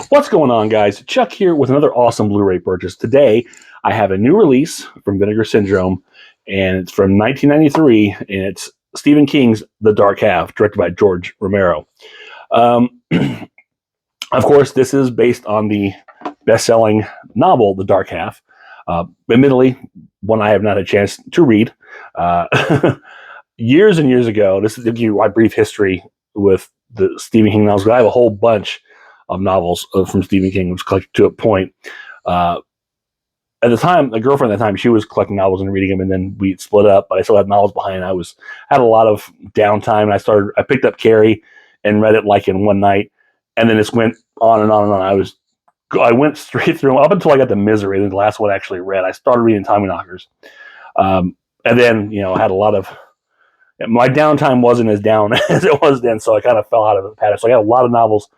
What's going on, guys? Chuck here with another awesome Blu-ray purchase. Today, I have a new release from Vinegar Syndrome, and it's from 1993, and it's Stephen King's The Dark Half, directed by George Romero. Of course, this is based on the best-selling novel, The Dark Half. Admittedly, one I have not had a chance to read. Years and years ago, this is to give you my brief history with the Stephen King novels. I have a whole bunch of novels from Stephen King, which collected to a point. At the time, a girlfriend at the time, she was collecting novels and reading them, and then we split up. But I still had novels behind. Had a lot of downtime, and I picked up Carrie and read it like in one night, and then it went on and on and on. I went straight through up until I got to Misery, the last one I actually read. I started reading Tommyknockers, and then had a lot of. My downtime wasn't as down as it was then, so I kind of fell out of the pattern. So I got a lot of novels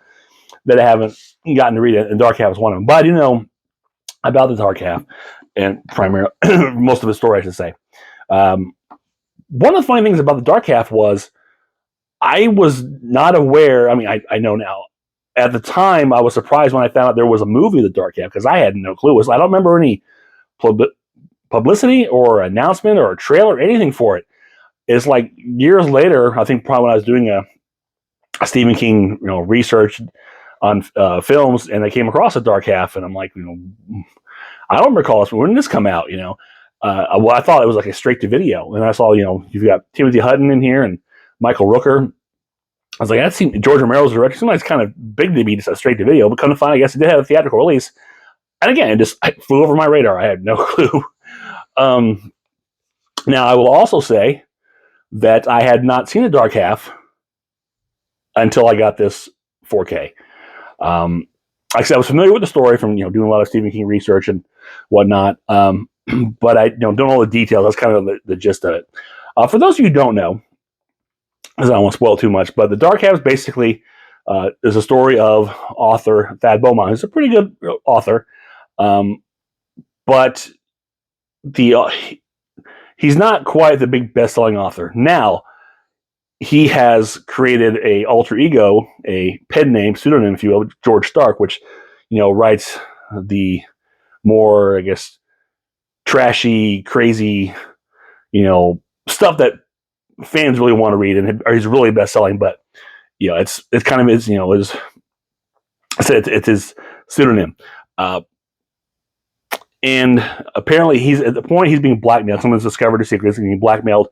that I haven't gotten to read, and Dark Half is one of them. But I do know about the Dark Half, and primarily most of the story, I should say. One of the funny things about the Dark Half was I was not aware. I mean, I know now. At the time, I was surprised when I found out there was a movie, The Dark Half, because I had no clue. I don't remember any publicity or announcement or a trailer or anything for it. It's like years later, I think probably when I was doing a Stephen King research on films, and I came across The Dark Half, and I'm like, I don't recall this. When did this come out? I thought it was like a straight to video, and I saw you've got Timothy Hutton in here and Michael Rooker. I was like, that seemed George Romero's direction. Seemed like it's kind of big to be just a straight to video, but come to find, I guess it did have a theatrical release. And again, it just flew over my radar. I had no clue. Now, I will also say that I had not seen The Dark Half until I got this 4K. Like I said, I was familiar with the story from doing a lot of Stephen King research and whatnot, but I don't know all the details. That's kind of the gist of it. For those of you who don't know, because I don't want to spoil too much, but The Dark Half basically is a story of author Thad Beaumont, who's a pretty good author, but he's not quite the big best-selling author. Now, he has created a alter ego, a pen name, pseudonym, if you will, George Stark, which, writes the more, I guess, trashy, crazy, stuff that fans really want to read, and he's really best-selling. But it's kind of his, it's his pseudonym. And apparently, he's at the point he's being blackmailed. Someone's discovered his secret. He's being blackmailed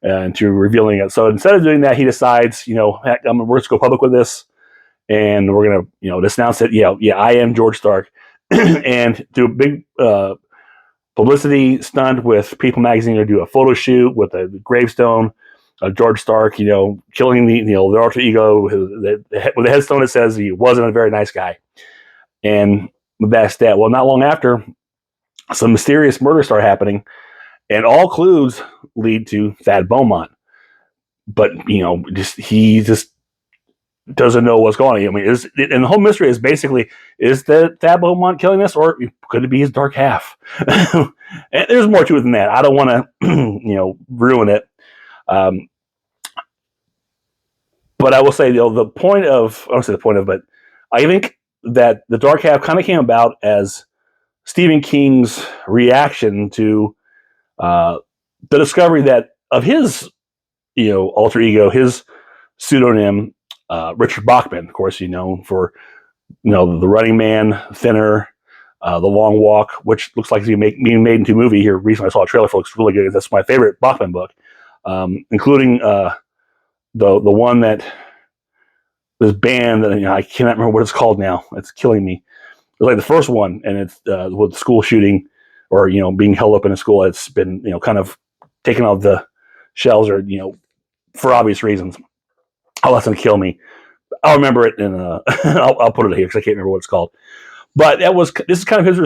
into revealing it. So instead of doing that, he decides, heck, we're going to go public with this, and we're going to, just announce that, I am George Stark, and do a big publicity stunt with People Magazine, to do a photo shoot with a gravestone of George Stark, killing the alter ego with a headstone that says he wasn't a very nice guy. And that's that. Well, not long after, some mysterious murders start happening, and all clues lead to Thad Beaumont. But he just doesn't know what's going on. I mean, and the whole mystery is basically, is the Thad Beaumont killing this, or could it be his Dark Half? And there's more to it than that. I don't want to ruin it. But I will say, the point of, I don't say the point of, but I think that The Dark Half kind of came about as Stephen King's reaction to the discovery that of his, alter ego, his pseudonym, Richard Bachman, of course, for, The Running Man, Thinner, The Long Walk, which looks like it's being made into a movie here recently. I saw a trailer for it. Looks really good. That's my favorite Bachman book, including the one that this band that I cannot remember what it's called now. It's killing me. It was like the first one, and it's with the school shooting, or being held up in a school. It's been kind of taken off the shelves, or for obvious reasons. Oh, that's gonna kill me. I'll remember it, and I'll put it here because I can't remember what it's called. But this is kind of his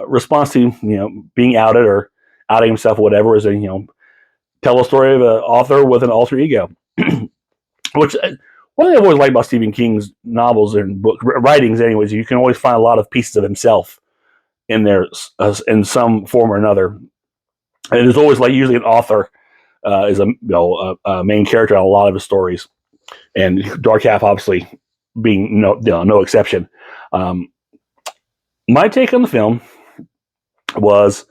response to being outed or outing himself, or whatever, is tell a story of an author with an alter ego. Which one thing I've always liked about Stephen King's novels and book writings, anyways, you can always find a lot of pieces of himself in there in some form or another. And there's always usually an author is a main character on a lot of his stories, and Dark Half obviously being no exception. My take on the film was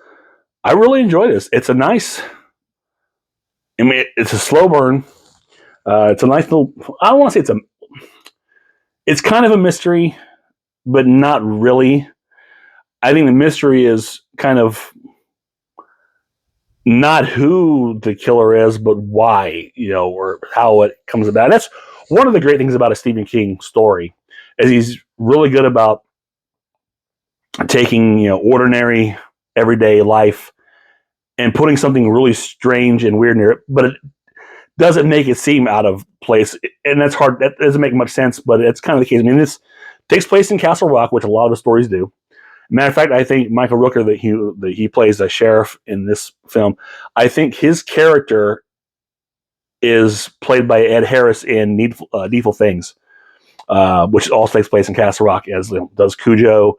I really enjoyed this. It's a nice, I mean, it's a slow burn. It's a nice little, I don't want to say it's kind of a mystery, but not really. I think the mystery is kind of not who the killer is, but why, or how it comes about. That's one of the great things about a Stephen King story, is he's really good about taking, ordinary, everyday life and putting something really strange and weird near it, but it doesn't make it seem out of place. And that's hard. That doesn't make much sense, but it's kind of the case. I mean, this takes place in Castle Rock, which a lot of the stories do. Matter of fact, I think Michael Rooker, that he plays a sheriff in this film, I think his character is played by Ed Harris in Needful Things, which also takes place in Castle Rock, as does Cujo,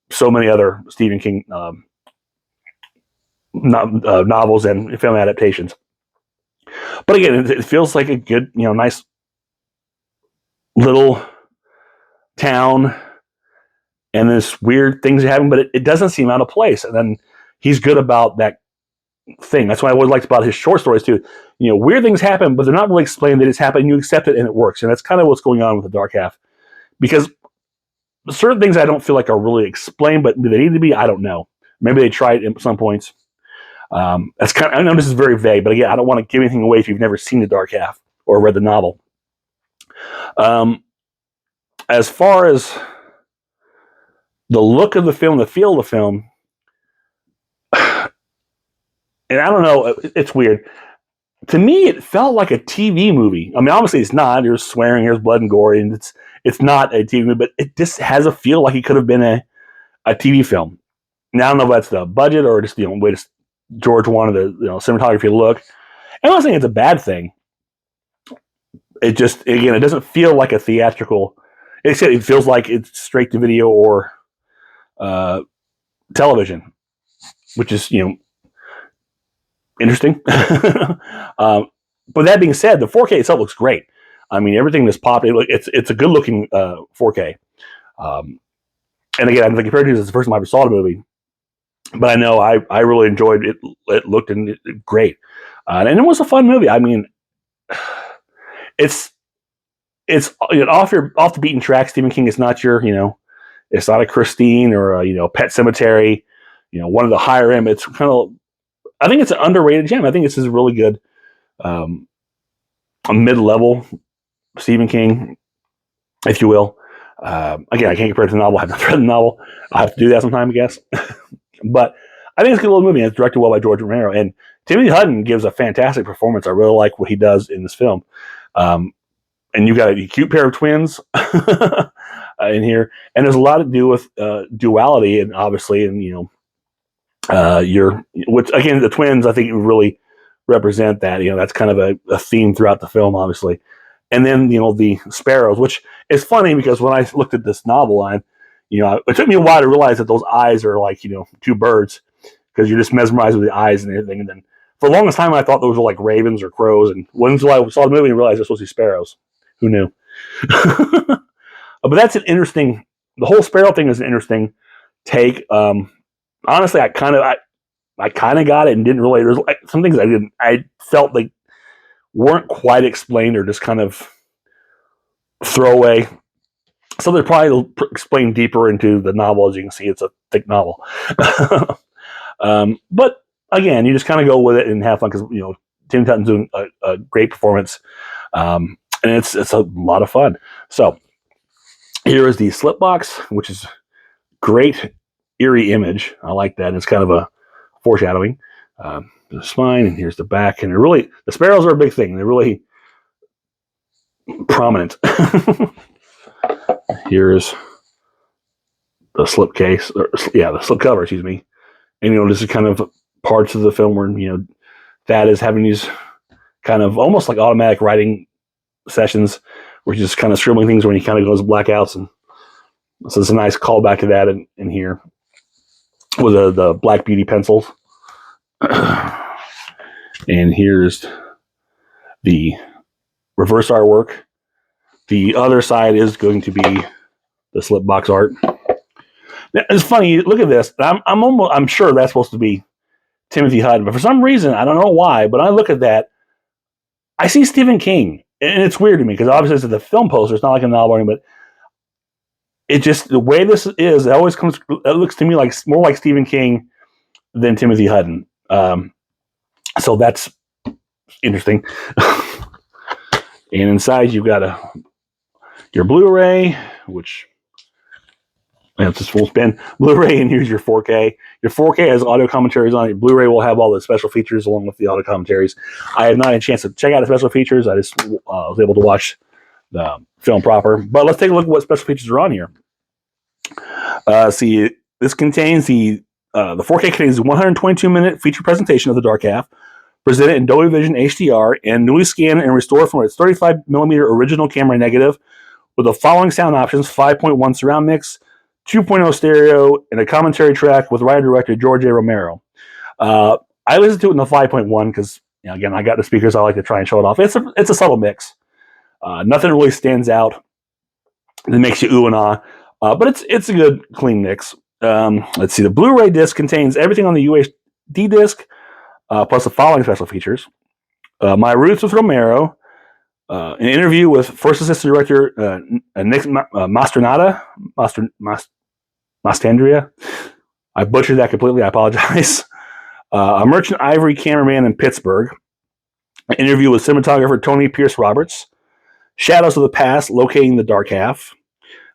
so many other Stephen King novels and film adaptations. But again, it feels like a good, nice little town, and this weird things happen, but it doesn't seem out of place. And then he's good about that thing. That's what I always liked about his short stories too. Weird things happen, but they're not really explained. They just happen. You accept it, and it works. And that's kind of what's going on with the Dark Half, because certain things I don't feel like are really explained, but do they need to be? I don't know. Maybe they tried at some points. That's kind of, I know this is very vague, but again, I don't want to give anything away if you've never seen the Dark Half or read the novel. As far as the look of the film, the feel of the film, and I don't know, it's weird. To me, it felt like a TV movie. I mean, obviously it's not. There's swearing, there's blood and gore, and it's not a TV movie, but it just has a feel like it could have been a TV film. Now, I don't know if that's the budget or just the way George wanted the cinematography to look. And I'm not saying it's a bad thing. It just, again, it doesn't feel like a theatrical. It feels like it's straight to video or television, which is interesting. But that being said, the 4K itself looks great. I mean, everything that's popped. It's a good looking 4K. And again, I'm compared to this is the first time I ever saw the movie, but I know I really enjoyed it. It looked great, and it was a fun movie. I mean, it's off the beaten track. Stephen King is not your it's not a Christine or a Pet Sematary, one of the higher end. It's kind of, I think it's an underrated gem. I think this is really good, a mid-level Stephen King, if you will. Again, I can't compare it to the novel. I have not read the novel. I'll have to do that sometime, I guess. But I think it's a good little movie, and it's directed well by George Romero. And Timothy Hutton gives a fantastic performance. I really like what he does in this film. And you've got a cute pair of twins in here, and there's a lot to do with duality, and obviously, and which again, the twins, I think really represent that. That's kind of a theme throughout the film, obviously. And then the sparrows, which is funny because when I looked at this novel line, it took me a while to realize that those eyes are like two birds, because you're just mesmerized with the eyes and everything. And then for the longest time, I thought those were like ravens or crows, and until I saw the movie and realized they're supposed to be sparrows. Who knew? But that's an interesting. The whole sparrow thing is an interesting take. Honestly, I kind of got it and didn't really. There's some things I felt like weren't quite explained, or just kind of throwaway. So they're probably explained deeper into the novel. As you can see, it's a thick novel. But again, you just kind of go with it and have fun, because Tim Hutton's doing a great performance, and it's a lot of fun. So here is the slip box, which is great, eerie image. I like that. It's kind of a foreshadowing. The spine, and here's the back, and the sparrows are a big thing. They're really prominent. Here's the slip case, the slip cover, excuse me. And this is kind of parts of the film where Thad is having these kind of almost like automatic writing sessions, where he's just kind of scribbling things when he kind of goes blackouts, and so it's a nice callback to that in here with the Black Beauty pencils. And here's the reverse artwork. The other side is going to be the slip box art. It's funny. Look at this. I'm sure that's supposed to be Timothy Hutton, but for some reason, I don't know why, but I look at that, I see Stephen King, and it's weird to me because obviously it's the film poster. It's not like a novel, but it just, the way this is, it always comes. It looks to me like more like Stephen King than Timothy Hutton. So that's interesting. And inside you've got your Blu-ray, which it's just full spin Blu-ray, and here's your 4K. Your 4K has audio commentaries on it. Your Blu-ray will have all the special features along with the audio commentaries. I have not had a chance to check out the special features. I just was able to watch the film proper. But let's take a look at what special features are on here. See, this contains the 4K contains a 122-minute feature presentation of The Dark Half, presented in Dolby Vision HDR and newly scanned and restored from its 35mm original camera negative with the following sound options: 5.1 surround mix, 2.0 stereo, and a commentary track with writer-director George A. Romero. I listened to it in the 5.1 because, again, I got the speakers. I like to try and show it off. It's a subtle mix. Nothing really stands out that makes you ooh and ah, but it's a good, clean mix. Let's see. The Blu-ray disc contains everything on the UHD disc, plus the following special features: My Roots with Romero, an interview with First Assistant Director Nick Mastandrea. I butchered that completely. I apologize. A Merchant Ivory cameraman in Pittsburgh. An interview with cinematographer Tony Pierce Roberts. Shadows of the Past, Locating the Dark Half.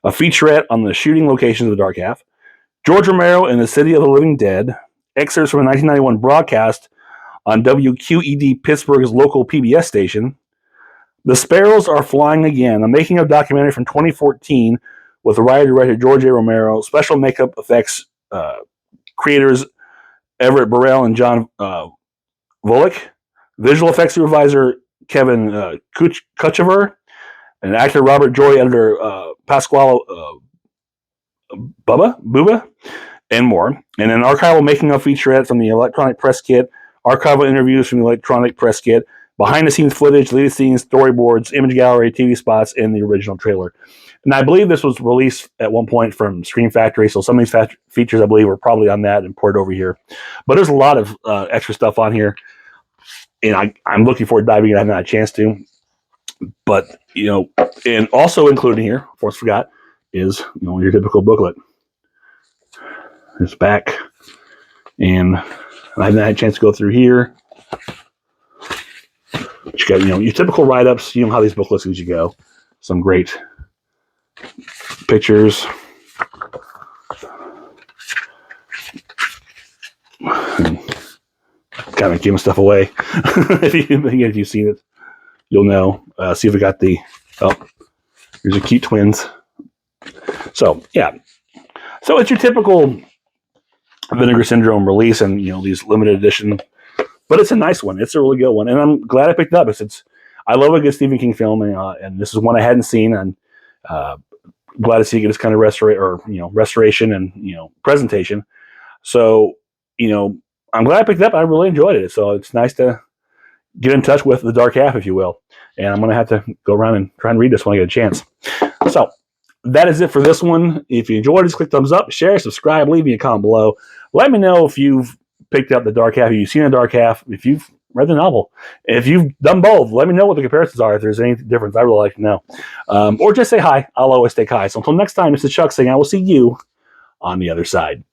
A featurette on the shooting locations of the Dark Half. George Romero in the City of the Living Dead. Excerpts from a 1991 broadcast on WQED Pittsburgh's local PBS station. The Sparrows Are Flying Again, a making-of documentary from 2014 with the writer-director George A. Romero, special makeup effects creators Everett Burrell and John Volek, visual effects supervisor Kevin Kuchever, and actor Robert Joy, editor Pasquale Buba, and more. And an archival making-of featurette from the electronic press kit, archival interviews from the electronic press kit, behind-the-scenes footage, deleted scenes, storyboards, image gallery, TV spots, and the original trailer. And I believe this was released at one point from Screen Factory, so some of these features, I believe, were probably on that and ported over here. But there's a lot of extra stuff on here, and I'm looking forward to diving in. I haven't had a chance to. But, and also included here, of course, forgot, is, your typical booklet. It's back, and I haven't had a chance to go through here. But you got, your typical write-ups, how these booklets usually go. Some great pictures. Kind of giving stuff away. If you've seen it, you'll know. See if we got here's a cute twins. So, yeah. So it's your typical Vinegar Syndrome release, and, these limited edition. But it's a nice one. It's a really good one, and I'm glad I picked it up. I love a good Stephen King film, and this is one I hadn't seen, and glad to see it get this kind of restoration and presentation. So, I'm glad I picked it up. I really enjoyed it. So it's nice to get in touch with The Dark Half, if you will. And I'm going to have to go around and try and read this when I get a chance. So that is it for this one. If you enjoyed it, just click thumbs up, share, subscribe, leave me a comment below. Let me know if you've picked up The Dark Half, if you've seen The Dark Half, if you've read the novel. If you've done both, let me know what the comparisons are, if there's any difference. I really like to know. Or just say hi. I'll always take hi. So until next time, this is Chuck saying I will see you on the other side.